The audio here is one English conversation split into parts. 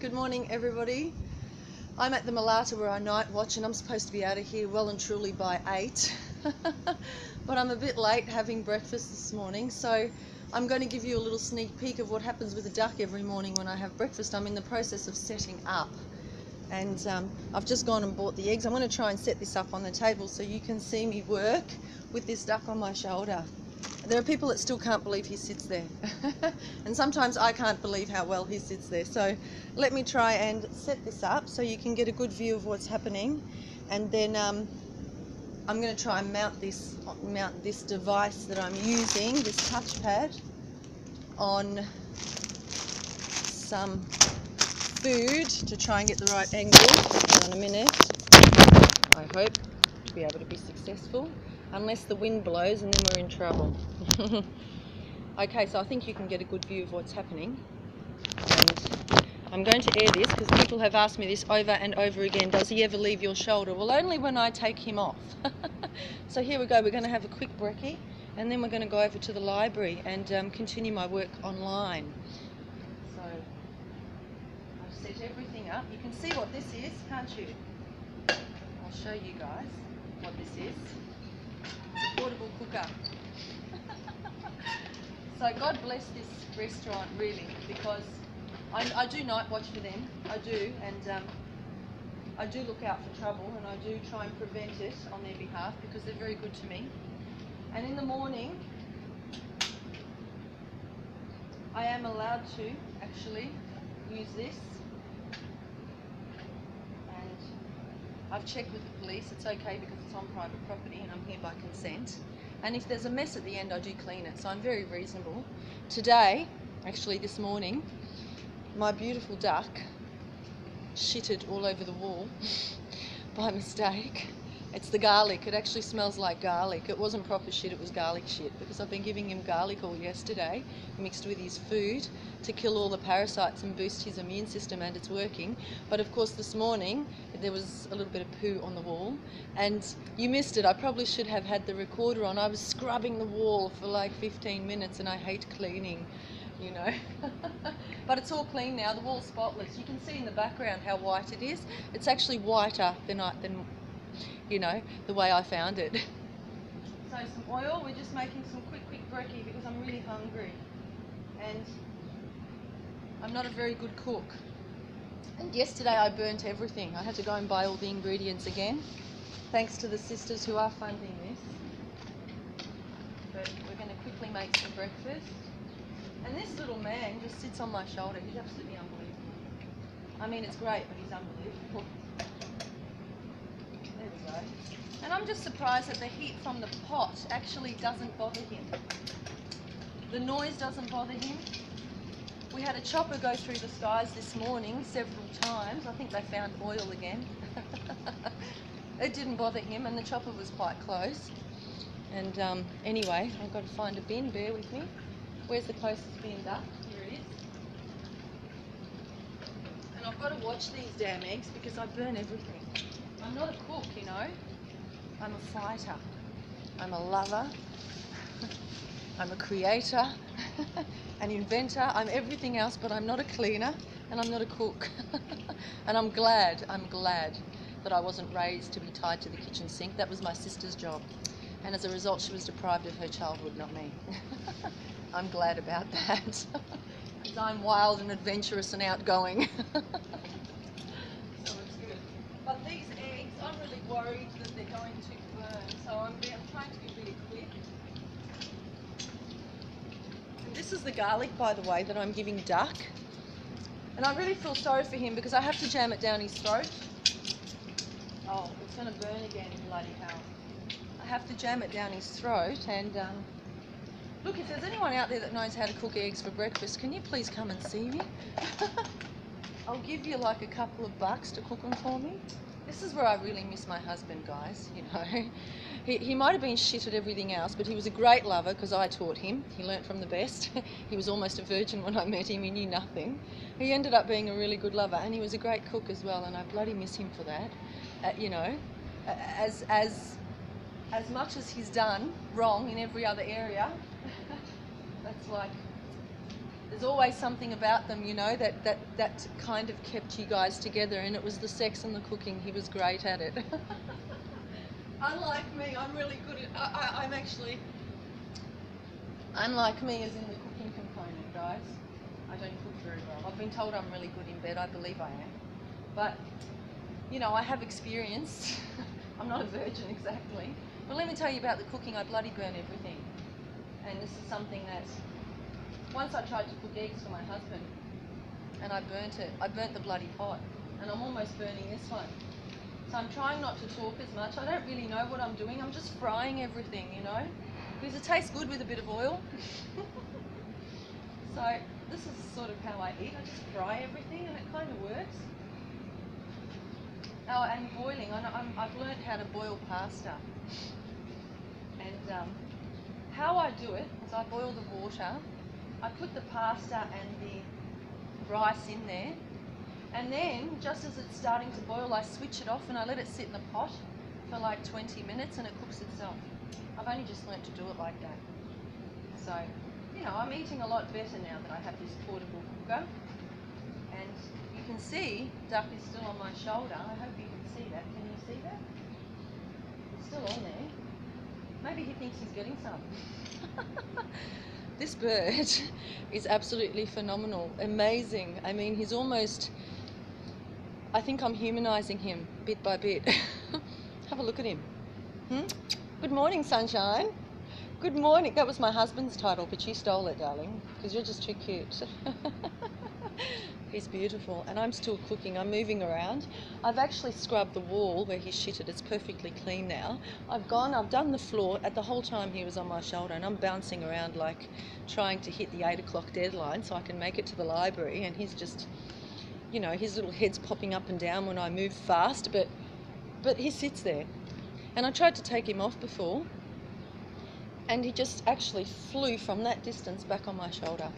Good morning, everybody. I'm at the Malata where I night watch, and I'm supposed to be out of here well and truly by 8. But I'm a bit late having breakfast this morning, so I'm going to give you a little sneak peek of what happens with a duck every morning when I have breakfast. I'm in the process of setting up, and I've just gone and bought the eggs. I'm going to try and set this up on the table so you can see me work with this duck on my shoulder. There are people that still can't believe he sits there. And sometimes I can't believe how well he sits there. So let me try and set this up so you can get a good view of what's happening. And then I'm going to try and mount this device that I'm using, this touchpad, on some food to try and get the right angle. Hang on a minute. I hope to be able to be successful. Unless the wind blows, and then we're in trouble. Okay, so I think you can get a good view of what's happening. And I'm going to air this because people have asked me this over and over again. Does he ever leave your shoulder? Well, only when I take him off. So here we go. We're going to have a quick brekkie, and then we're going to go over to the library and continue my work online. So I've set everything up. You can see what this is, can't you? I'll show you guys what this is. It's a portable cooker. So God bless this restaurant, really, because I do night watch for them. I do, and I do look out for trouble, and I do try and prevent it on their behalf because they're very good to me. And in the morning, I am allowed to actually use this. And I've checked with the police. It's okay because it's on private property and I'm here by consent. And if there's a mess at the end, I do clean it. So I'm very reasonable. Today, actually this morning, my beautiful duck shitted all over the wall by mistake. It's the garlic. It actually smells like garlic. It wasn't proper shit, it was garlic shit, because I've been giving him garlic all yesterday mixed with his food to kill all the parasites and boost his immune system, and it's working. But of course this morning there was a little bit of poo on the wall, and you missed it. I probably should have had the recorder on. I was scrubbing the wall for like 15 minutes, and I hate cleaning, you know. But it's all clean now. The wall's spotless. You can see in the background how white it is. It's actually whiter than you know, the way I found it. So some oil. We're just making some quick brekkie because I'm really hungry, and I'm not a very good cook. And yesterday I burnt everything. I had to go and buy all the ingredients again, thanks to the sisters who are funding this. But we're going to quickly make some breakfast. And this little man just sits on my shoulder. He's absolutely unbelievable. I mean, it's great, but he's unbelievable. There we go. And I'm just surprised that the heat from the pot actually doesn't bother him. The noise doesn't bother him. We had a chopper go through the skies this morning several times. I think they found oil again. It didn't bother him, and the chopper was quite close. And anyway, I've got to find a bin. Bear with me. Where's the closest bin duck? Here it is. And I've got to watch these damn eggs because I burn everything. I'm not a cook, you know. I'm a fighter. I'm a lover. I'm a creator. An inventor. I'm everything else, but I'm not a cleaner and I'm not a cook. And I'm glad that I wasn't raised to be tied to the kitchen sink. That was my sister's job. And as a result, she was deprived of her childhood, not me. I'm glad about that. Because I'm wild and adventurous and outgoing. So it's good. But these eggs, I'm really worried that they're going to burn. So I'm trying to be really quick. And this is the garlic, by the way, that I'm giving Duck. And I really feel sorry for him because I have to jam it down his throat. Oh, it's going to burn again, bloody hell. I have to jam it down his throat, and look, if there's anyone out there that knows how to cook eggs for breakfast, can you please come and see me? I'll give you like a couple of bucks to cook them for me. This is where I really miss my husband, guys, you know. He might have been shit at everything else, but he was a great lover because I taught him. He learnt from the best. He was almost a virgin when I met him. He knew nothing. He ended up being a really good lover, and he was a great cook as well, and I bloody miss him for that. You know, as much as he's done wrong in every other area, that's like there's always something about them, you know, that kind of kept you guys together, and it was the sex and the cooking. He was great at it. Unlike me, I'm really good at, I'm actually, unlike me as in the cooking component, guys. I don't cook very well. I've been told I'm really good in bed. I believe I am. But, you know, I have experience. I'm not a virgin exactly. But let me tell you about the cooking. I bloody burn everything. And this is something that, once I tried to cook eggs for my husband, and I burnt it. I burnt the bloody pot. And I'm almost burning this one. So I'm trying not to talk as much. I don't really know what I'm doing. I'm just frying everything, you know. Because it tastes good with a bit of oil. So this is sort of how I eat. I just fry everything and it kind of works. Oh, and boiling. I've learned how to boil pasta. And how I do it is I boil the water. I put the pasta and the rice in there. And then, just as it's starting to boil, I switch it off and I let it sit in the pot for like 20 minutes and it cooks itself. I've only just learnt to do it like that. So, you know, I'm eating a lot better now that I have this portable cooker. And you can see Duck is still on my shoulder. I hope you can see that. Can you see that? It's still on there. Maybe he thinks he's getting some. This bird is absolutely phenomenal, amazing. I mean, he's almost, I think I'm humanizing him bit by bit. Have a look at him. Good morning, sunshine. Good morning. That was my husband's title, but you stole it, darling, because you're just too cute. He's beautiful, and I'm still cooking. I'm moving around. I've actually scrubbed the wall where he shitted. It's perfectly clean now. I've done the floor. At the whole time he was on my shoulder, and I'm bouncing around like trying to hit the 8 o'clock deadline so I can make it to the library, and he's just, you know, his little head's popping up and down when I move fast, but he sits there. And I tried to take him off before, and he just actually flew from that distance back on my shoulder.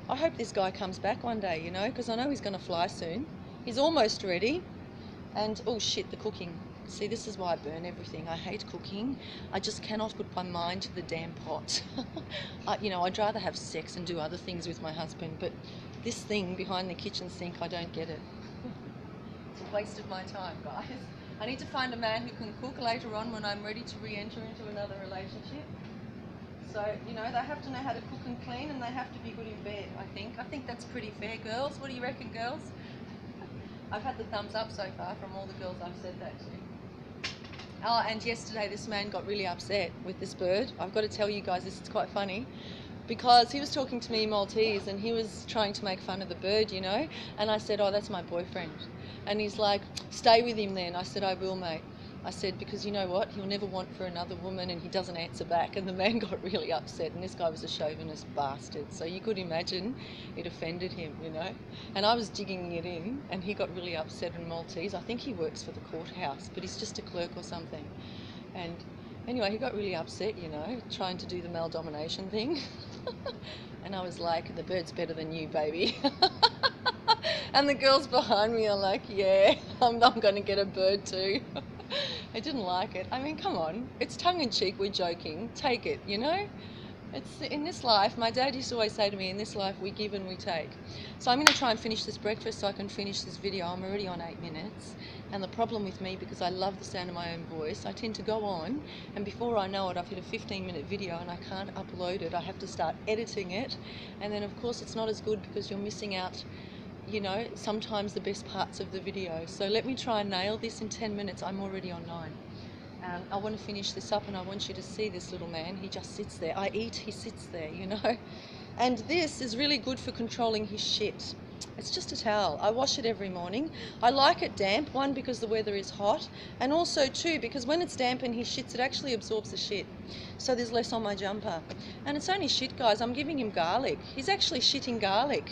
I hope this guy comes back one day, you know, because I know he's going to fly soon. He's almost ready. And, oh shit, the cooking. See, this is why I burn everything. I hate cooking. I just cannot put my mind to the damn pot. You know, I'd rather have sex and do other things with my husband, but this thing behind the kitchen sink, I don't get it. It's a waste of my time, guys. I need to find a man who can cook later on when I'm ready to re-enter into another relationship. So, you know, they have to know how to cook and clean, and they have to be good in bed, I think. I think that's pretty fair, girls. What do you reckon, girls? I've had the thumbs up so far from all the girls I've said that to. Oh, and yesterday this man got really upset with this bird. I've got to tell you guys, this is quite funny, because he was talking to me in Maltese and he was trying to make fun of the bird, you know, and I said, oh, that's my boyfriend. And he's like, stay with him then. I said, I will, mate. I said, because you know what, he'll never want for another woman, and he doesn't answer back. And the man got really upset, and this guy was a chauvinist bastard. So you could imagine it offended him, you know. And I was digging it in, and he got really upset in Maltese. I think he works for the courthouse, but he's just a clerk or something. And anyway, he got really upset, you know, trying to do the male domination thing. And I was like, the bird's better than you, baby. And the girls behind me are like, yeah, I'm going to get a bird too. I didn't like it. I mean, come on. It's tongue-in-cheek, we're joking. Take it, you know? It's in this life, my dad used to always say to me, in this life we give and we take. So I'm going to try and finish this breakfast so I can finish this video. I'm already on 8 minutes. And the problem with me, because I love the sound of my own voice, I tend to go on, and before I know it, I've hit a 15-minute video and I can't upload it. I have to start editing it. And then, of course, it's not as good because you're missing out, you know, sometimes the best parts of the video. So let me try and nail this in 10 minutes. I'm already on 9. I want to finish this up, and I want you to see this little man. He just sits there. I eat, he sits there, you know. And this is really good for controlling his shit. It's just a towel. I wash it every morning. I like it damp, one, because the weather is hot, and also, two, because when it's damp and he shits, it actually absorbs the shit. So there's less on my jumper. And it's only shit, guys. I'm giving him garlic. He's actually shitting garlic.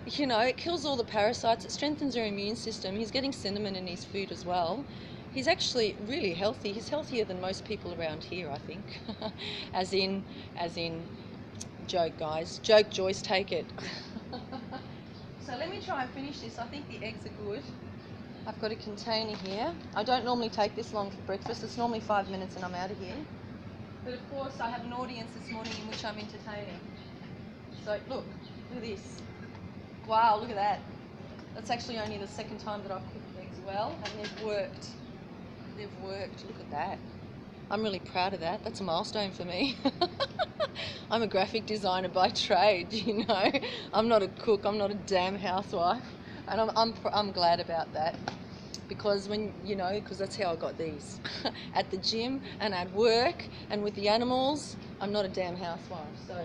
You know, it kills all the parasites. It strengthens your immune system. He's getting cinnamon in his food as well. He's actually really healthy. He's healthier than most people around here, I think. as in, joke, guys. Joke, Joyce, take it. So let me try and finish this. I think the eggs are good. I've got a container here. I don't normally take this long for breakfast. It's normally 5 minutes and I'm out of here. But of course, I have an audience this morning in which I'm entertaining. So look, Look at this. Wow, look at that. That's actually only the second time that I've cooked eggs well, and they've worked. They've worked. Look at that. I'm really proud of that. That's a milestone for me. I'm a graphic designer by trade, you know. I'm not a cook. I'm not a damn housewife, and I'm glad about that, because because that's how I got these at the gym and at work and with the animals. I'm not a damn housewife. So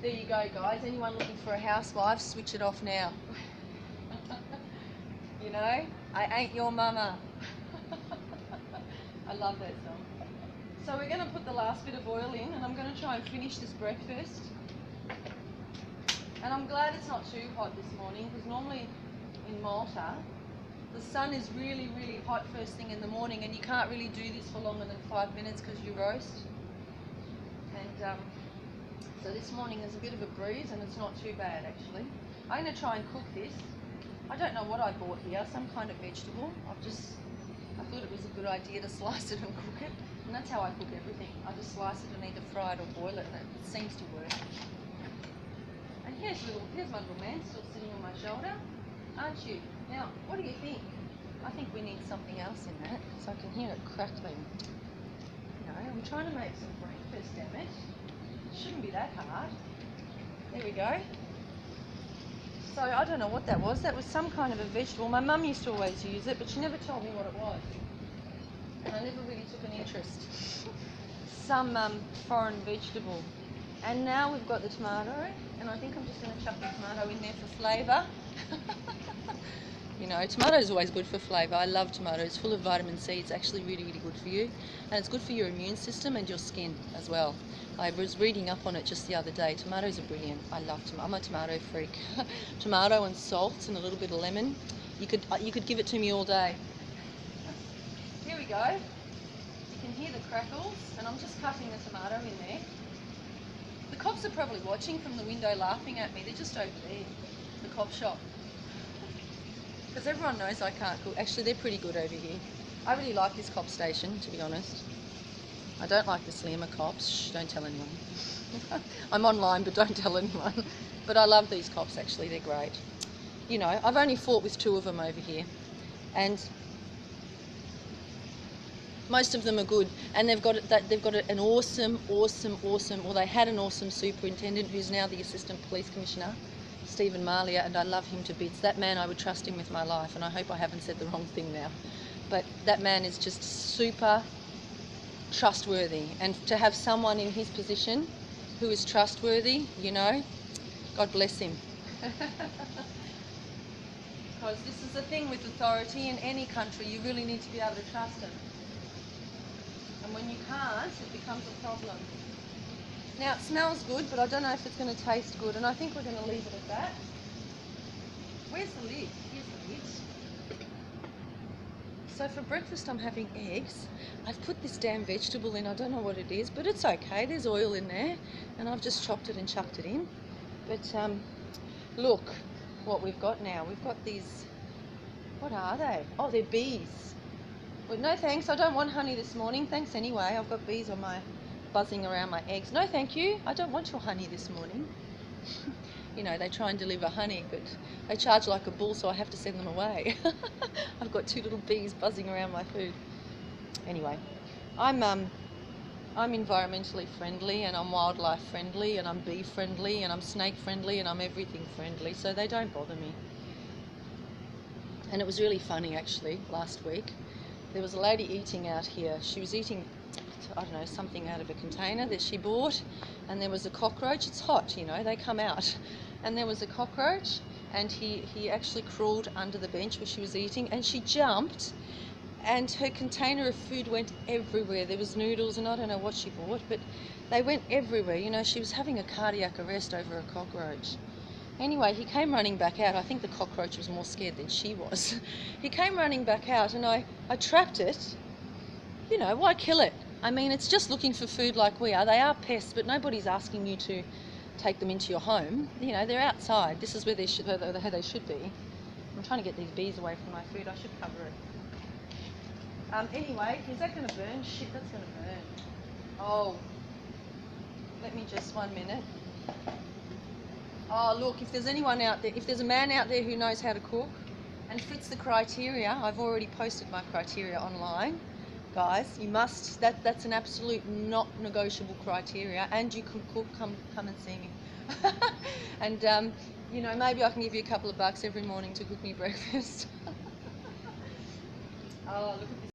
there you go, guys. Anyone looking for a housewife, switch it off now. You know, I ain't your mama. I love that song. So we're going to put the last bit of oil in, and I'm going to try and finish this breakfast. And I'm glad it's not too hot this morning, because normally in Malta the sun is really, really hot first thing in the morning, and you can't really do this for longer than 5 minutes because you roast. And so this morning there's a bit of a breeze, and it's not too bad actually. I'm going to try and cook this. I don't know what I bought here, some kind of vegetable. I thought it was a good idea to slice it and cook it, and that's how I cook everything. I just slice it and either fry it or boil it, and it seems to work. And here's my little man still sitting on my shoulder, aren't you? Now, what do you think? I think we need something else in that, so I can hear it crackling. You know, I'm trying to make some breakfast, damn it. It shouldn't be that hard. There we go. So I don't know what that was. That was some kind of a vegetable. My mum used to always use it, but she never told me what it was. And I never really took an interest. Some foreign vegetable. And now we've got the tomato, and I think I'm just going to chuck the tomato in there for flavour. You know, tomato is always good for flavour. I love tomato. It's full of vitamin C. It's actually really, really good for you. And it's good for your immune system and your skin as well. I was reading up on it just the other day. Tomatoes are brilliant. I love tomato. I'm a tomato freak. Tomato and salt and a little bit of lemon. You could give it to me all day. Here we go. You can hear the crackles, and I'm just cutting the tomato in there. The cops are probably watching from the window laughing at me. They're just over there, the cop shop. Because everyone knows I can't cook. Actually, they're pretty good over here. I really like this cop station, to be honest. I don't like the slammer cops. Shh, don't tell anyone. I'm online, but don't tell anyone. But I love these cops, actually. They're great. You know, I've only fought with 2 of them over here. And most of them are good. And they've got an awesome, well, they had an awesome superintendent who's now the assistant police commissioner, Stephen Malia, and I love him to bits. That man, I would trust him with my life, and I hope I haven't said the wrong thing now. But that man is just super trustworthy, and to have someone in his position who is trustworthy, you know, God bless him. Because this is the thing with authority in any country, you really need to be able to trust them. And when you can't, it becomes a problem. Now it smells good, but I don't know if it's going to taste good, and I think we're going to leave it at that. Where's the lid? Here's the lid. So for breakfast I'm having eggs. I've put this damn vegetable in, I don't know what it is, but it's okay, there's oil in there, and I've just chopped it and chucked it in. But look what we've got now. We've got these, what are they? Oh, they're bees. Well, no thanks, I don't want honey this morning, thanks anyway. I've got bees on my, buzzing around my eggs. No thank you, I don't want your honey this morning. You know, they try and deliver honey, but they charge like a bull, so I have to send them away. I've got 2 little bees buzzing around my food. Anyway, I'm environmentally friendly, and I'm wildlife friendly, and I'm bee friendly, and I'm snake friendly, and I'm everything friendly, so they don't bother me. And it was really funny actually, last week. There was a lady eating out here. She was eating, I don't know, something out of a container that she bought, and there was a cockroach. It's hot, you know, they come out. And there was a cockroach, and he actually crawled under the bench where she was eating, and she jumped, and her container of food went everywhere. There was noodles, and I don't know what she bought, but they went everywhere. You know, she was having a cardiac arrest over a cockroach. Anyway, he came running back out. I think the cockroach was more scared than she was. He came running back out, and I trapped it. You know, why kill it? I mean, it's just looking for food like we are. They are pests, but nobody's asking you to take them into your home. You know, they're outside. This is where they should be. I'm trying to get these bees away from my food. I should cover it. Anyway, is that going to burn? Shit, that's going to burn. Oh, let me just 1 minute. Oh, look, if there's anyone out there, if there's a man out there who knows how to cook and fits the criteria, I've already posted my criteria online. Guys, you must, that's an absolute not negotiable criteria, and you can cook, come and see me. And you know, maybe I can give you a couple of bucks every morning to cook me breakfast. Oh, look at this.